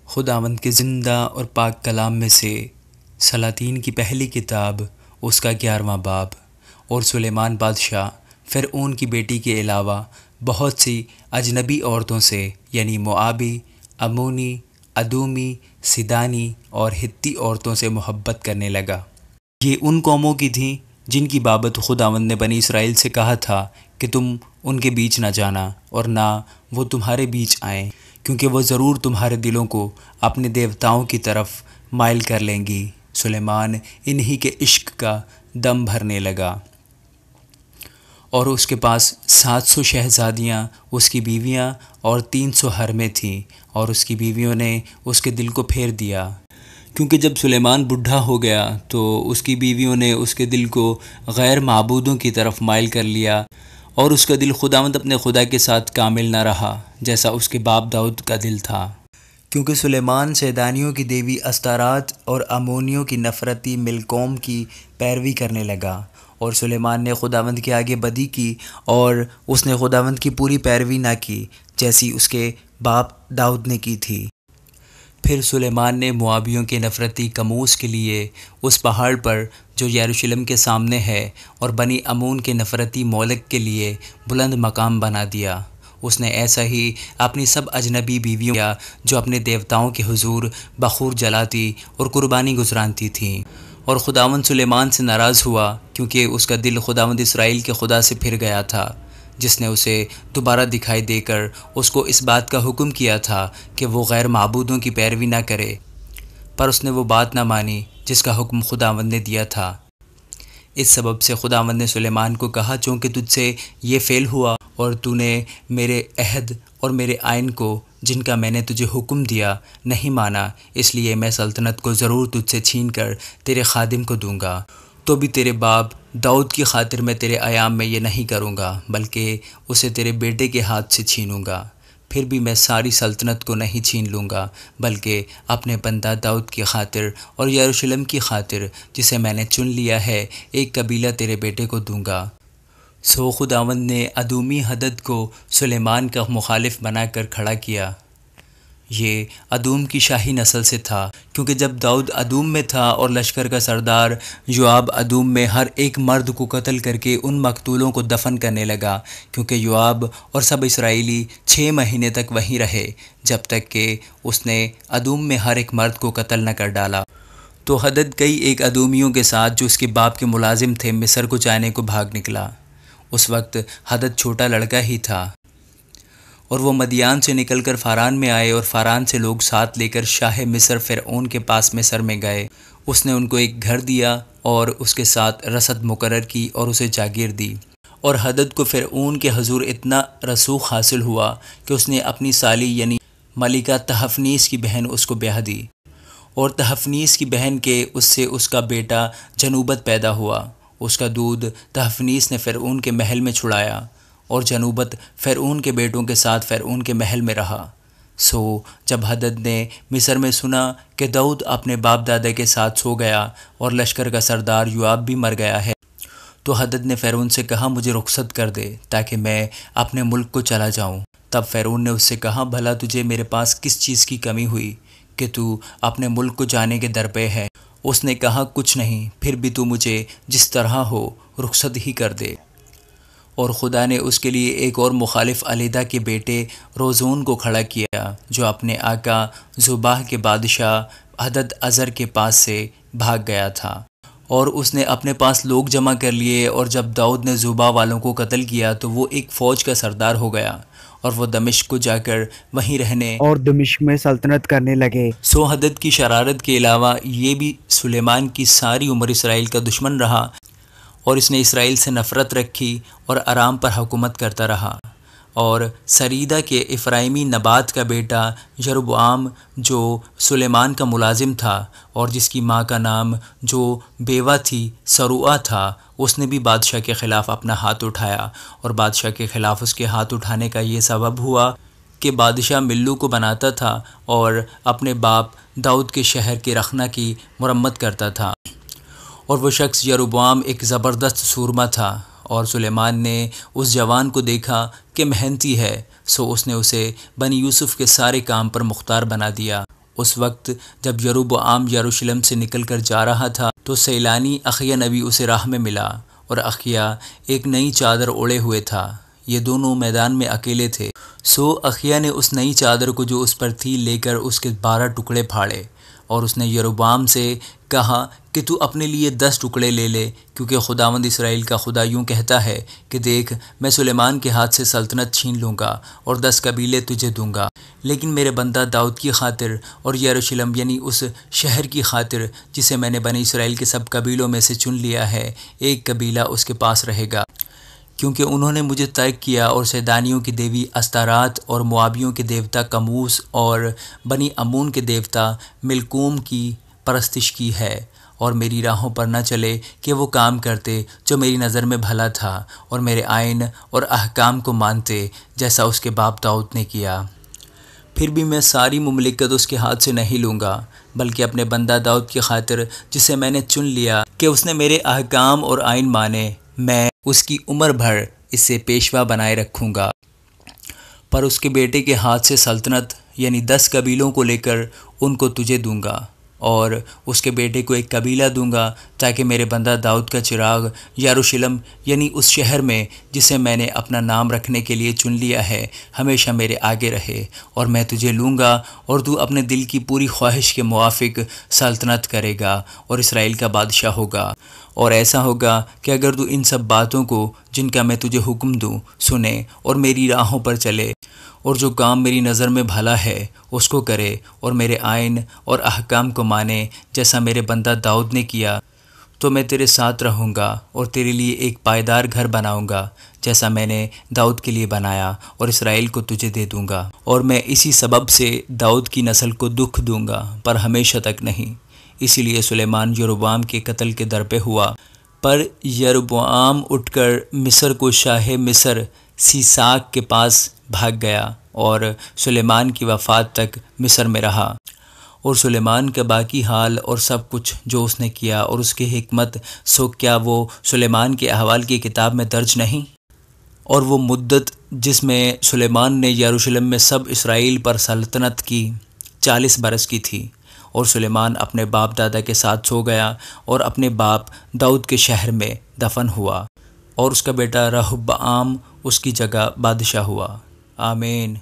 خداوند کے زندہ اور پاک کلام میں سے سلاطین کی پہلی کتاب اس کا 11واں باب۔ اور سلیمان بادشاہ فرعون کی بیٹی کے علاوہ بہت سی اجنبی عورتوں سے یعنی موآبی، امونی، ادومی، سیدانی اور ہتی عورتوں سے محبت کرنے لگا۔ یہ ان قوموں کی تھیں جن کی بابت خداوند نے بنی اسرائیل سے کہا تھا کہ تم ان کے بیچ نہ جانا اور نہ وہ تمہارے بیچ آئیں، کیونکہ وہ ضرور تمہارے دلوں کو اپنے دیوتاؤں کی طرف مائل کر لیں گی۔ سلیمان انہی کے عشق کا دم بھرنے لگا، اور اس کے پاس 700 شہزادیاں اس کی بیویاں اور 300 حرمیں تھیں، اور اس کی بیویوں نے اس کے دل کو پھیر دیا، کیونکہ جب سلیمان بوڑھا ہو گیا تو اس کی بیویوں نے اس کے دل کو غیر معبودوں کی طرف مائل کر لیا، اور اس کا دل خداوند اپنے خدا کے ساتھ کامل نہ رہا جیسا اس کے باپ داؤد کا دل تھا، کیونکہ سلیمان سیدانیوں کی دیوی استارات اور امونیوں کی نفرتی ملکوم کی پیروی کرنے لگا۔ اور سلیمان نے خداوند کے آگے بدی کی، اور اس نے خداوند کی پوری پیروی نہ کی جیسی اس کے باپ داؤد نے کی تھی۔ پھر سلیمان نے موآبیوں کے نفرتی کموس کے لیے اس پہاڑ پر جو یروشلم کے سامنے ہے اور بنی امون کے نفرتی مولک کے لیے بلند مقام بنا دیا۔ اس نے ایسا ہی اپنی سب اجنبی بیویوں کیا جو اپنے دیوتاؤں کے حضور بخور جلاتی اور قربانی گزرانتی تھیں۔ اور خداوند سلیمان سے ناراض ہوا، کیونکہ اس کا دل خداوند اسرائیل کے خدا سے پھر گیا تھا، جس نے اسے دوبارہ دکھائی دے کر اس کو اس بات کا حکم کیا تھا کہ وہ غیر معبودوں کی پیروی نہ کرے، پر اس نے وہ بات نہ مانی جس کا حکم خداوند نے دیا تھا۔ اس سبب سے خداوند نے سلیمان کو کہا، چونکہ تجھ سے یہ فعل ہوا اور تو نے میرے عہد اور میرے آئین کو جن کا میں نے تجھے حکم دیا نہیں مانا، اس لیے میں سلطنت کو ضرور تجھ سے چھین کر تیرے خادم کو دوں گا۔ تو بھی تیرے باپ داؤد کی خاطر میں تیرے ایام میں یہ نہیں کروں گا، بلکہ اسے تیرے بیٹے کے ہاتھ سے چھینوں گا۔ پھر بھی میں ساری سلطنت کو نہیں چھین لوں گا، بلکہ اپنے بندہ داؤد کی خاطر اور یروشلم کی خاطر جسے میں نے چن لیا ہے ایک قبیلہ تیرے بیٹے کو دوں گا۔ سو خداوند نے ادومی ہدد کو سلیمان کا مخالف بنا کر کھڑا کیا۔ یہ ادوم کی شاہی نسل سے تھا، کیونکہ جب داؤد ادوم میں تھا اور لشکر کا سردار یوآب ادوم میں ہر ایک مرد کو قتل کر کے ان مقتولوں کو دفن کرنے لگا، کیونکہ یوآب اور سب اسرائیلی 6 مہینے تک وہیں رہے جب تک کہ اس نے ادوم میں ہر ایک مرد کو قتل نہ کر ڈالا۔ تو ہدد کئی ایک ادومیوں کے ساتھ جو اس کے باپ کے ملازم تھے مصر کو جانے کو بھاگ نکلا۔ اس وقت ہدد چھوٹا لڑکا ہی تھا، اور وہ مدیان سے نکل کر فاران میں آئے، اور فاران سے لوگ ساتھ لے کر شاہ مصر فرعون کے پاس مصر میں گئے۔ اس نے ان کو ایک گھر دیا اور اس کے ساتھ رسد مقرر کی اور اسے جاگیر دی۔ اور ہدد کو فرعون کے حضور اتنا رسوخ حاصل ہوا کہ اس نے اپنی سالی یعنی ملکہ تحفنیس کی بہن اس کو بیاہ دی، اور تحفنیس کی بہن کے اس سے اس کا بیٹا جنوبت پیدا ہوا۔ اس کا دودھ تحفنیس نے فرعون کے محل میں چھڑایا، اور جنوبت فرعون کے بیٹوں کے ساتھ فرعون کے محل میں رہا۔ سو جب ہدد نے مصر میں سنا کہ داؤد اپنے باپ دادا کے ساتھ سو گیا اور لشکر کا سردار یوآب بھی مر گیا ہے، تو ہدد نے فرعون سے کہا، مجھے رخصت کر دے تاکہ میں اپنے ملک کو چلا جاؤں۔ تب فرعون نے اس سے کہا، بھلا تجھے میرے پاس کس چیز کی کمی ہوئی کہ تو اپنے ملک کو جانے کے درپے ہے؟ اس نے کہا، کچھ نہیں، پھر بھی تو مجھے جس طرح ہو رخصت ہی کر دے۔ اور خدا نے اس کے لیے ایک اور مخالف علیدہ کے بیٹے روزون کو کھڑا کیا، جو اپنے آقا زباہ کے بادشاہ ہدد ازر کے پاس سے بھاگ گیا تھا، اور اس نے اپنے پاس لوگ جمع کر لیے، اور جب داؤد نے زباہ والوں کو قتل کیا تو وہ ایک فوج کا سردار ہو گیا، اور وہ دمشق کو جا کر وہیں رہنے اور دمشق میں سلطنت کرنے لگے۔ سو ہدد کی شرارت کے علاوہ یہ بھی سلیمان کی ساری عمر اسرائیل کا دشمن رہا، اور اس نے اسرائیل سے نفرت رکھی اور ارام پر حکومت کرتا رہا۔ اور سریدہ کے افرائیمی نبات کا بیٹا یربعام جو سلیمان کا ملازم تھا اور جس کی ماں کا نام جو بیوہ تھی سروعہ تھا، اس نے بھی بادشاہ کے خلاف اپنا ہاتھ اٹھایا، اور بادشاہ کے خلاف اس کے ہاتھ اٹھانے کا یہ سبب ہوا کہ بادشاہ ملو کو بناتا تھا اور اپنے باپ داؤد کے شہر کے رخنہ کی مرمت کرتا تھا، اور وہ شخص یربعام ایک زبردست سورما تھا۔ اور سلیمان نے اس جوان کو دیکھا کہ محنتی ہے، سو اس نے اسے بنی یوسف کے سارے کام پر مختار بنا دیا۔ اس وقت جب یروبعام یروشلم سے نکل کر جا رہا تھا تو سیلانی اخیا نبی اسے راہ میں ملا، اور اخیا ایک نئی چادر اوڑھے ہوئے تھا۔ یہ دونوں میدان میں اکیلے تھے۔ سو اخیا نے اس نئی چادر کو جو اس پر تھی لے کر اس کے 12 ٹکڑے پھاڑے، اور اس نے یروبعام سے کہا کہ تو اپنے لیے 10 ٹکڑے لے لے، کیونکہ خداوند اسرائیل کا خدا یوں کہتا ہے کہ دیکھ، میں سلیمان کے ہاتھ سے سلطنت چھین لوں گا اور 10 قبیلے تجھے دوں گا، لیکن میرے بندہ داؤد کی خاطر اور یروشلم یعنی اس شہر کی خاطر جسے میں نے بنی اسرائیل کے سب قبیلوں میں سے چن لیا ہے، ایک قبیلہ اس کے پاس رہے گا، کیونکہ انہوں نے مجھے ترک کیا اور سیدانیوں کی دیوی استارات اور موابیوں کے دیوتا کموس اور بنی امون کے دیوتا ملکوم کی پرستش کی ہے، اور میری راہوں پر نہ چلے کہ وہ کام کرتے جو میری نظر میں بھلا تھا، اور میرے آئین اور احکام کو مانتے جیسا اس کے باپ داؤد نے کیا۔ پھر بھی میں ساری مملکت اس کے ہاتھ سے نہیں لوں گا، بلکہ اپنے بندہ داؤد کی خاطر جسے میں نے چن لیا کہ اس نے میرے احکام اور آئین مانے، میں اس کی عمر بھر اسے پیشوا بنائے رکھوں گا۔ پر اس کے بیٹے کے ہاتھ سے سلطنت یعنی 10 قبیلوں کو لے کر ان کو تجھے دوں گا، اور اس کے بیٹے کو ایک قبیلہ دوں گا، تاکہ میرے بندہ داؤد کا چراغ یروشلم یعنی اس شہر میں جسے میں نے اپنا نام رکھنے کے لیے چن لیا ہے ہمیشہ میرے آگے رہے، اور میں تجھے لوں گا اور تو اپنے دل کی پوری خواہش کے موافق سلطنت کرے گا اور اسرائیل کا بادشاہ ہوگا۔ اور ایسا ہوگا کہ اگر تو ان سب باتوں کو جن کا میں تجھے حکم دوں سنے اور میری راہوں پر چلے، اور جو کام میری نظر میں بھلا ہے اس کو کرے، اور میرے آئین اور احکام کو مانے جیسا میرے بندہ داؤد نے کیا، تو میں تیرے ساتھ رہوں گا اور تیرے لیے ایک پائیدار گھر بناؤں گا جیسا میں نے داؤد کے لیے بنایا، اور اسرائیل کو تجھے دے دوں گا۔ اور میں اسی سبب سے داؤد کی نسل کو دکھ دوں گا، پر ہمیشہ تک نہیں۔ اسی لیے سلیمان یروبعام کے قتل کے در پہ ہوا۔ پر یروبعام اٹھ کر مصر کو شاہ مصر سیساک کے پاس بھاگ گیا، اور سلیمان کی وفات تک مصر میں رہا۔ اور سلیمان کا باقی حال اور سب کچھ جو اس نے کیا اور اس کی حکمت، سو کیا وہ سلیمان کے احوال کی کتاب میں درج نہیں؟ اور وہ مدت جس میں سلیمان نے یروشلم میں سب اسرائیل پر سلطنت کی 40 برس کی تھی، اور سلیمان اپنے باپ دادا کے ساتھ سو گیا اور اپنے باپ داؤد کے شہر میں دفن ہوا، اور اس کا بیٹا رہبعام اس کی جگہ بادشاہ ہوا۔ آمین۔